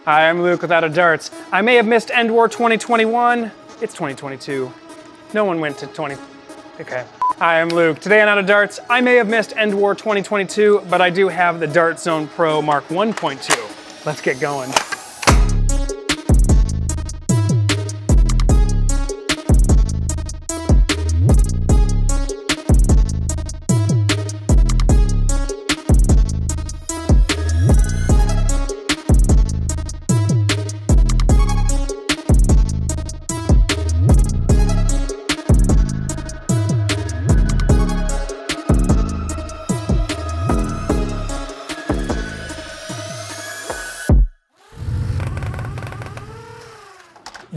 Hi, I'm Luke with Out of Darts. I may have missed End War 2021. It's 2022. No one went to 20... Okay. Hi, I'm Luke. Today on Out of Darts, I may have missed End War 2022, but I do have the Dart Zone Pro Mark-1.2. Let's get going.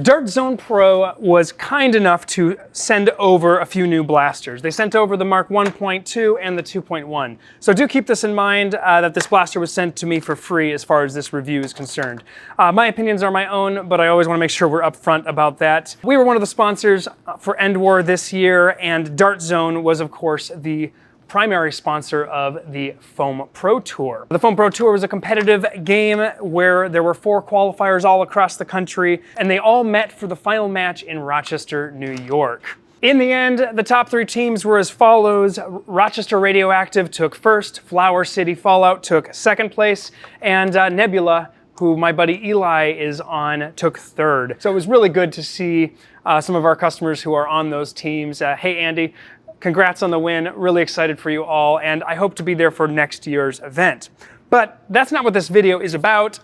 Dart Zone Pro was kind enough to send over a few new blasters. They sent over the Mark-1.2 and the 2.1. So do keep this in mind that this blaster was sent to me for free as far as this review is concerned. My opinions are my own, but I always want to make sure we're upfront about that. We were one of the sponsors for End War this year, and Dart Zone was, of course, the primary sponsor of the Foam Pro Tour. The Foam Pro Tour was a competitive game where there were 4 qualifiers all across the country, and they all met for the final match in Rochester, New York. In the end, the top 3 teams were as follows. Rochester Radioactive took first, Flower City Fallout took second place, and Nebula, who my buddy Eli is on, took third. So it was really good to see some of our customers who are on those teams. Hey Andy, congrats on the win, really excited for you all, and I hope to be there for next year's event. But that's not what this video is about.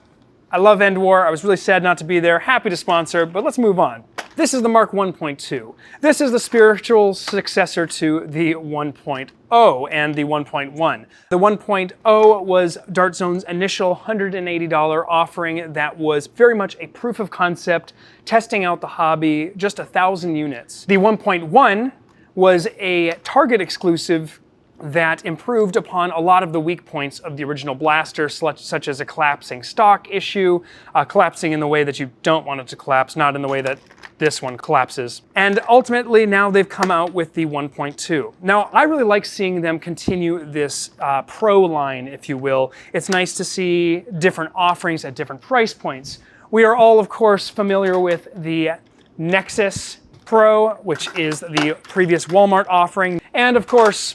I love End War, I was really sad not to be there, happy to sponsor, but let's move on. This is the Mark-1.2. This is the spiritual successor to the 1.0 and the 1.1. The 1.0 was Dart Zone's initial $180 offering that was very much a proof of concept, testing out the hobby, just 1,000 units. The 1.1 was a Target exclusive that improved upon a lot of the weak points of the original blaster, such as a collapsing stock issue, collapsing in the way that you don't want it to collapse, not in the way that this one collapses. And ultimately, now they've come out with the 1.2. Now, I really like seeing them continue this pro line, if you will. It's nice to see different offerings at different price points. We are all, of course, familiar with the Nexus Pro, which is the previous Walmart offering. And of course,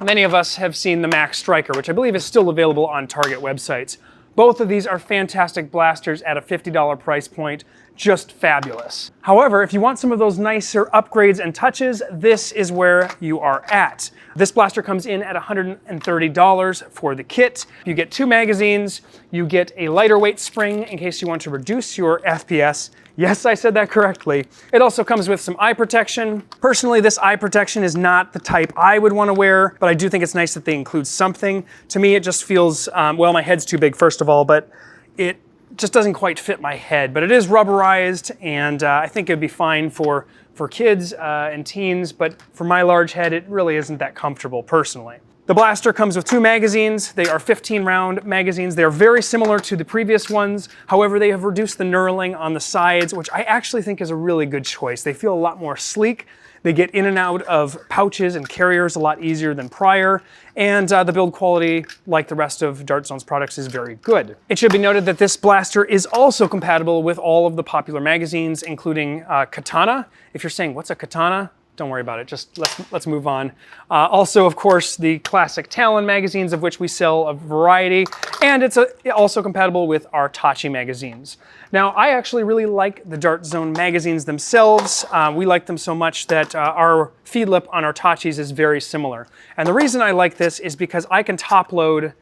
many of us have seen the Max Stryker, which I believe is still available on Target websites. Both of these are fantastic blasters at a $50 price point, just fabulous. However, if you want some of those nicer upgrades and touches, this is where you are at. This blaster comes in at $130 for the kit. You get 2 magazines, you get a lighter weight spring in case you want to reduce your FPS. Yes, I said that correctly. It also comes with some eye protection. Personally, this eye protection is not the type I would want to wear, but I do think it's nice that they include something. To me, it just feels, well, my head's too big, first of all, but it just doesn't quite fit my head. But it is rubberized, and I think it'd be fine for kids and teens, but for my large head, it really isn't that comfortable, personally. The blaster comes with 2 magazines. They are 15-round magazines. They are very similar to the previous ones. However, they have reduced the knurling on the sides, which I actually think is a really good choice. They feel a lot more sleek. They get in and out of pouches and carriers a lot easier than prior, and the build quality, like the rest of Dart Zone's products, is very good. It should be noted that this blaster is also compatible with all of the popular magazines, including Katana. If you're saying, what's a Katana? Don't worry about it, just let's move on. Also, of course, the classic Talon magazines, of which we sell a variety, and it's also compatible with our Tachi magazines. Now, I actually really like the Dart Zone magazines themselves. We like them so much that our feed lip on our Tachis is very similar. And the reason I like this is because I can top load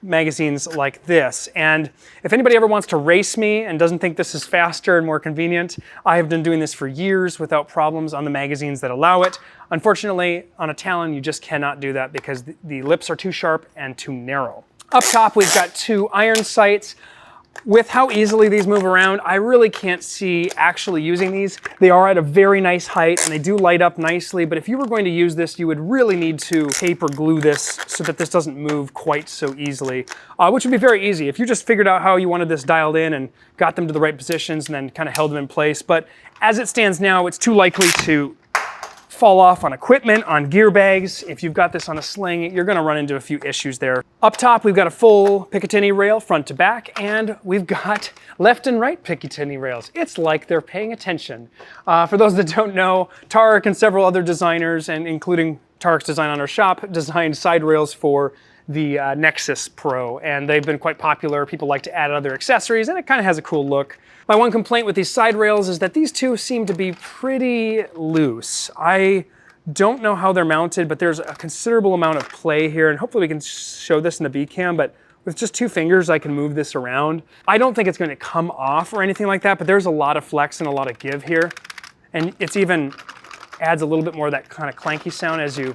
magazines like this. And if anybody ever wants to race me and doesn't think this is faster and more convenient, I have been doing this for years without problems on the magazines that allow it. Unfortunately, on a Talon, you just cannot do that because the lips are too sharp and too narrow. Up top, we've got 2 iron sights. With how easily these move around, I really can't see actually using these. They are at a very nice height and they do light up nicely, but if you were going to use this, you would really need to tape or glue this so that this doesn't move quite so easily, which would be very easy if you just figured out how you wanted this dialed in and got them to the right positions and then kind of held them in place. But as it stands now, it's too likely to fall off on equipment, on gear bags. If you've got this on a sling, you're gonna run into a few issues there. Up top, we've got a full Picatinny rail front to back, and we've got left and right Picatinny rails. It's like they're paying attention. For those that don't know, Tarek and several other designers, and including Tarek's design on our shop, designed side rails for the Nexus Pro, and they've been quite popular. People like to add other accessories, and it kind of has a cool look. My one complaint with these side rails is that these two seem to be pretty loose. I don't know how they're mounted, but there's a considerable amount of play here, and hopefully we can show this in the B-cam, but with just 2 fingers, I can move this around. I don't think it's going to come off or anything like that, but there's a lot of flex and a lot of give here, and it's even adds a little bit more of that kind of clanky sound as you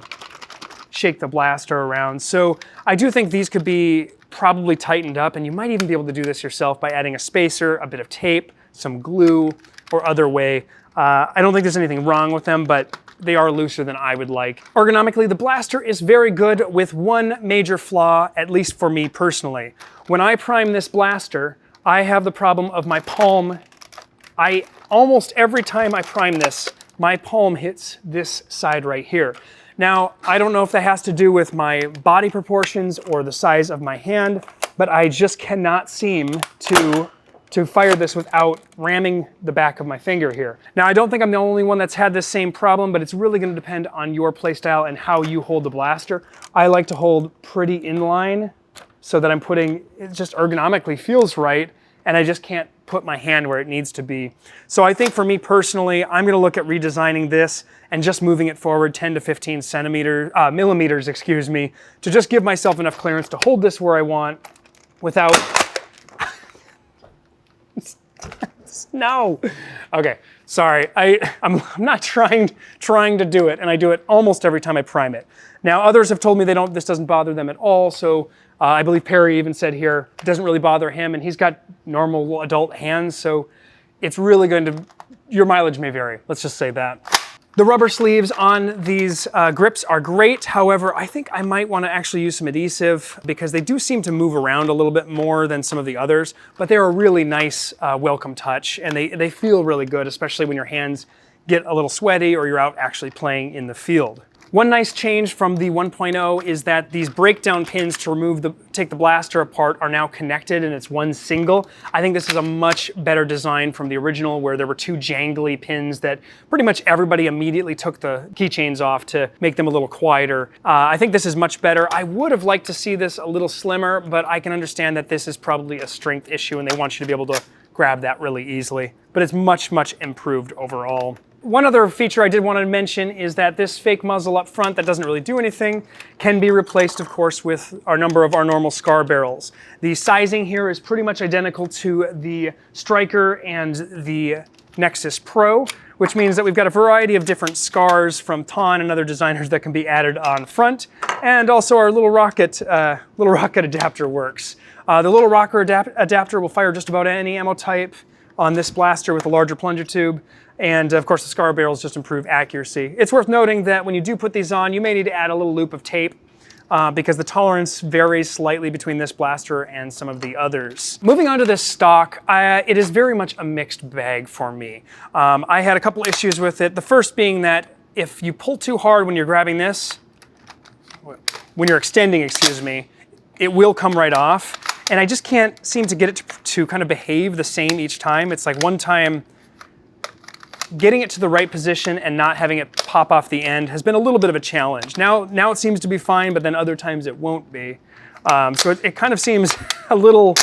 shake the blaster around. So I do think these could be probably tightened up, and you might even be able to do this yourself by adding a spacer, a bit of tape, some glue, or other way. I don't think there's anything wrong with them, but they are looser than I would like. Ergonomically, the blaster is very good with one major flaw, at least for me personally. When I prime this blaster, I have the problem of my palm. Almost every time I prime this, my palm hits this side right here. Now, I don't know if that has to do with my body proportions or the size of my hand, but I just cannot seem to fire this without ramming the back of my finger here. Now, I don't think I'm the only one that's had this same problem, but it's really going to depend on your playstyle and how you hold the blaster. I like to hold pretty inline so that I'm putting, it just ergonomically feels right, and I just can't put my hand where it needs to be. So I think for me personally, I'm going to look at redesigning this and just moving it forward 10 to 15 millimeters, excuse me, to just give myself enough clearance to hold this where I want without... No. Okay, sorry. I'm not trying to do it, and I do it almost every time I prime it. Now, others have told me this doesn't bother them at all, so I believe Perry even said here, it doesn't really bother him, and he's got normal adult hands, so it's really going to, your mileage may vary, let's just say that. The rubber sleeves on these grips are great. However, I think I might want to actually use some adhesive because they do seem to move around a little bit more than some of the others, but they're a really nice welcome touch, and they feel really good, especially when your hands get a little sweaty or you're out actually playing in the field. One nice change from the 1.0 is that these breakdown pins to take the blaster apart are now connected, and it's one single. I think this is a much better design from the original, where there were 2 jangly pins that pretty much everybody immediately took the keychains off to make them a little quieter. I think this is much better. I would have liked to see this a little slimmer, but I can understand that this is probably a strength issue and they want you to be able to grab that really easily. But it's much, much improved overall. One other feature I did want to mention is that this fake muzzle up front that doesn't really do anything can be replaced, of course, with our number of our normal scar barrels. The sizing here is pretty much identical to the Stryker and the Nexus Pro, which means that we've got a variety of different scars from Ton and other designers that can be added on front, and also our little rocket adapter works. The little rocker adapter will fire just about any ammo type on this blaster with a larger plunger tube. And of course the scar barrels just improve accuracy. It's worth noting that when you do put these on, you may need to add a little loop of tape because the tolerance varies slightly between this blaster and some of the others. Moving on to this stock, it is very much a mixed bag for me. I had a couple issues with it. The first being that if you pull too hard when you're grabbing this, when you're extending, excuse me, it will come right off. And I just can't seem to get it to kind of behave the same each time. It's like one time, getting it to the right position and not having it pop off the end has been a little bit of a challenge. Now it seems to be fine, but then other times it won't be. So it kind of seems a little,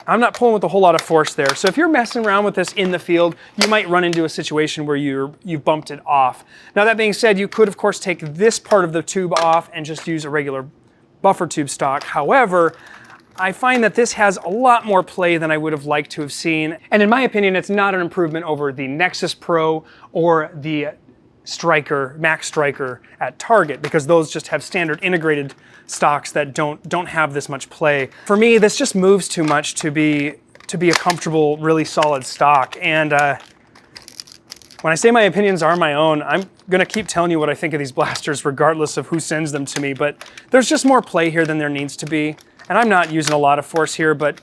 I'm not pulling with a whole lot of force there. So if you're messing around with this in the field, you might run into a situation where you've bumped it off. Now that being said, you could of course take this part of the tube off and just use a regular buffer tube stock. However, I find that this has a lot more play than I would have liked to have seen. And in my opinion, it's not an improvement over the Nexus Pro or the Stryker, Max Stryker at Target, because those just have standard integrated stocks that don't have this much play. For me, this just moves too much to be a comfortable, really solid stock. And when I say my opinions are my own, I'm gonna keep telling you what I think of these blasters regardless of who sends them to me, but there's just more play here than there needs to be. And I'm not using a lot of force here, but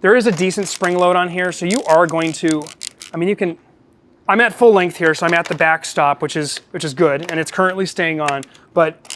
there is a decent spring load on here, so you are going to, I mean, you can I'm at full length here, so I'm at the backstop, which is good, and it's currently staying on. But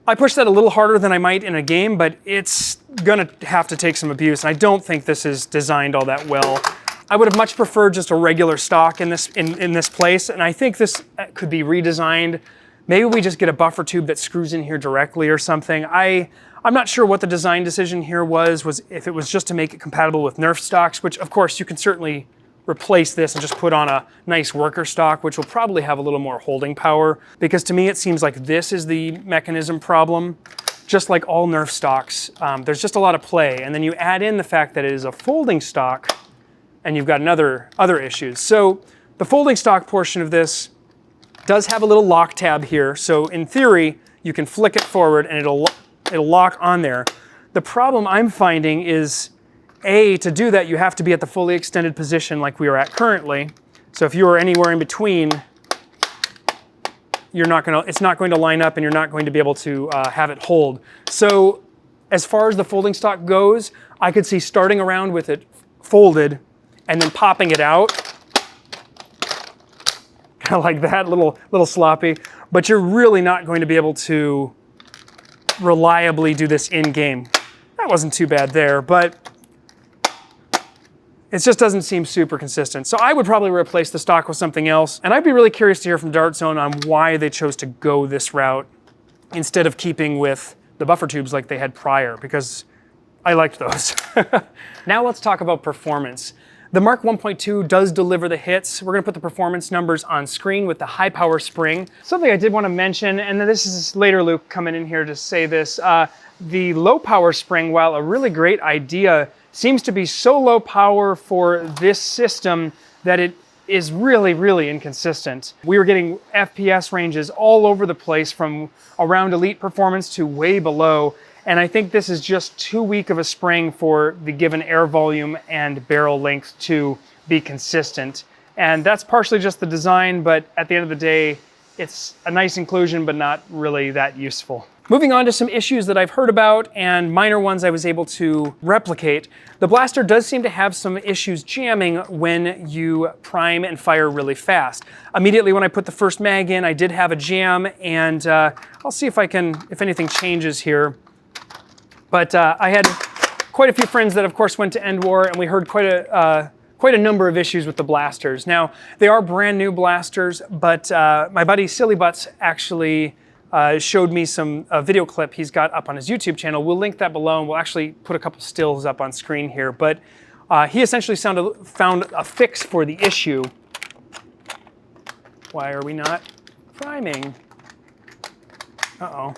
I pushed that a little harder than I might in a game, but it's gonna have to take some abuse, and I don't think this is designed all that well. I would have much preferred just a regular stock in this place, and I think this could be redesigned. Maybe we just get a buffer tube that screws in here directly or something. I'm not sure what the design decision here was if it was just to make it compatible with Nerf stocks, which of course you can certainly replace this and just put on a nice worker stock, which will probably have a little more holding power, because to me it seems like this is the mechanism problem. Just like all Nerf stocks, there's just a lot of play, and then you add in the fact that it is a folding stock, and you've got other issues. So the folding stock portion of this does have a little lock tab here, so in theory you can flick it forward and it'll lock on there. The problem I'm finding is, to do that, you have to be at the fully extended position like we are at currently. So if you are anywhere in between, it's not going to line up and you're not going to be able to have it hold. So as far as the folding stock goes, I could see starting around with it folded and then popping it out. Kind of like that, little sloppy. But you're really not going to be able to reliably do this in-game. That wasn't too bad there, but it just doesn't seem super consistent. So I would probably replace the stock with something else. And I'd be really curious to hear from Dart Zone on why they chose to go this route instead of keeping with the buffer tubes like they had prior, because I liked those. Now let's talk about performance. The Mark 1.2 does deliver the hits. We're gonna put the performance numbers on screen with the high power spring. Something I did wanna mention, and this is later Luke coming in here to say this, the low power spring, while a really great idea, seems to be so low power for this system that it is really, really inconsistent. We were getting FPS ranges all over the place from around elite performance to way below. And I think this is just too weak of a spring for the given air volume and barrel length to be consistent. And that's partially just the design, but at the end of the day, it's a nice inclusion, but not really that useful. Moving on to some issues that I've heard about and minor ones I was able to replicate. The blaster does seem to have some issues jamming when you prime and fire really fast. Immediately when I put the first mag in, I did have a jam, and I'll see if anything changes here. But I had quite a few friends that of course went to End War, and we heard quite a number of issues with the blasters. Now, they are brand new blasters, but my buddy Silly Butts actually showed me some video clip he's got up on his YouTube channel. We'll link that below, and we'll actually put a couple stills up on screen here. But he essentially found a fix for the issue. Why are we not priming? Uh-oh.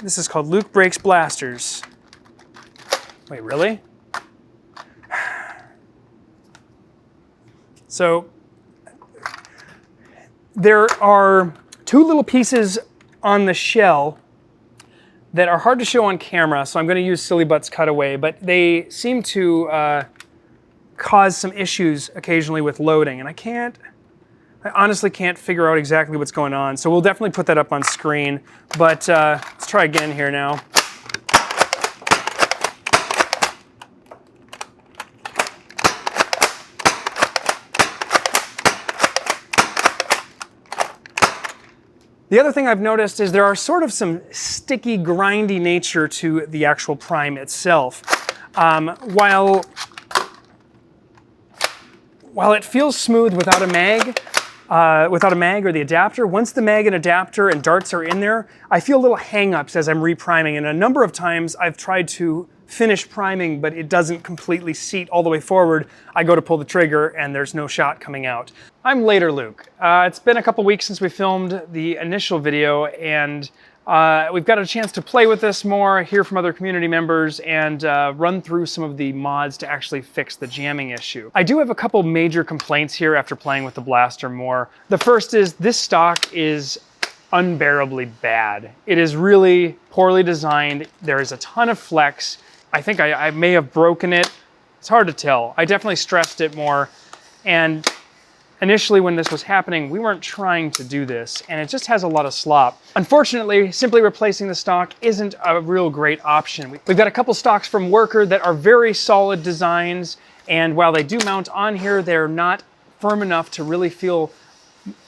This is called Luke Breaks Blasters. Wait, really? So there are two little pieces on the shell that are hard to show on camera, so I'm going to use Silly Butts cutaway, but they seem to cause some issues occasionally with loading, and I honestly can't figure out exactly what's going on, so we'll definitely put that up on screen, but let's try again here now. The other thing I've noticed is there are sort of some sticky, grindy nature to the actual prime itself. While it feels smooth without a mag or the adapter, once the mag and adapter and darts are in there, I feel little hang-ups as I'm repriming. And a number of times I've tried to finish priming, but it doesn't completely seat all the way forward. I go to pull the trigger and there's no shot coming out. I'm Later Luke. It's been a couple weeks since we filmed the initial video, and we've got a chance to play with this more, hear from other community members, and run through some of the mods to actually fix the jamming issue. I do have a couple major complaints here after playing with the blaster more. The first is this stock is unbearably bad. It is really poorly designed. There is a ton of flex. I think I may have broken it. It's hard to tell. I definitely stressed it more. And initially when this was happening, we weren't trying to do this, and it just has a lot of slop. Unfortunately, simply replacing the stock isn't a real great option. We've got a couple stocks from Worker that are very solid designs, and while they do mount on here, they're not firm enough to really feel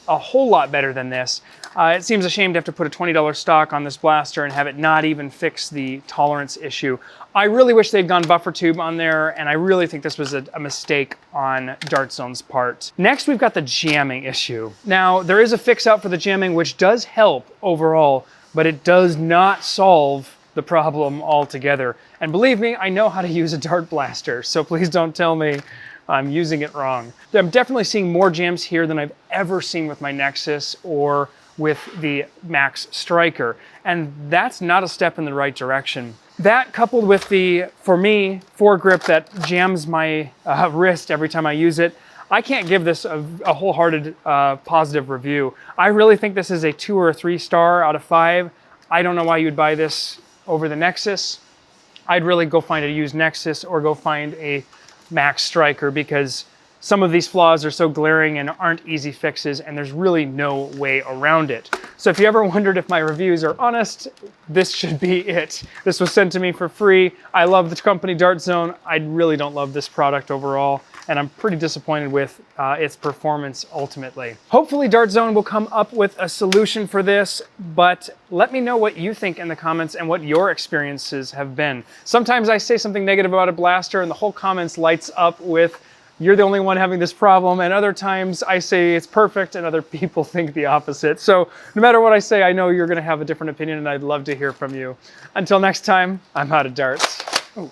a whole lot better than this. It seems a shame to have to put a $20 stock on this blaster and have it not even fix the tolerance issue. I really wish they'd gone buffer tube on there, and I really think this was a mistake on Dart Zone's part. Next, we've got the jamming issue. Now, there is a fix out for the jamming, which does help overall, but it does not solve the problem altogether. And believe me, I know how to use a dart blaster, so please don't tell me I'm using it wrong. I'm definitely seeing more jams here than I've ever seen with my Nexus or with the Max Stryker, and that's not a step in the right direction. That coupled with the, for me, foregrip that jams my wrist every time I use it, I can't give this a wholehearted positive review. I really think this is a 2 or a 3 star out of 5. I don't know why you'd buy this over the Nexus. I'd really go find a used Nexus or go find a Max Stryker, because some of these flaws are so glaring and aren't easy fixes, and there's really no way around it. So if you ever wondered if my reviews are honest, this should be it. This was sent to me for free. I love the company Dart Zone. I really don't love this product overall, and I'm pretty disappointed with its performance ultimately. Hopefully Dart Zone will come up with a solution for this, but let me know what you think in the comments and what your experiences have been. Sometimes I say something negative about a blaster and the whole comments lights up with, you're the only one having this problem, and other times I say it's perfect and other people think the opposite. So no matter what I say, I know you're gonna have a different opinion, and I'd love to hear from you. Until next time, I'm out of darts. Ooh.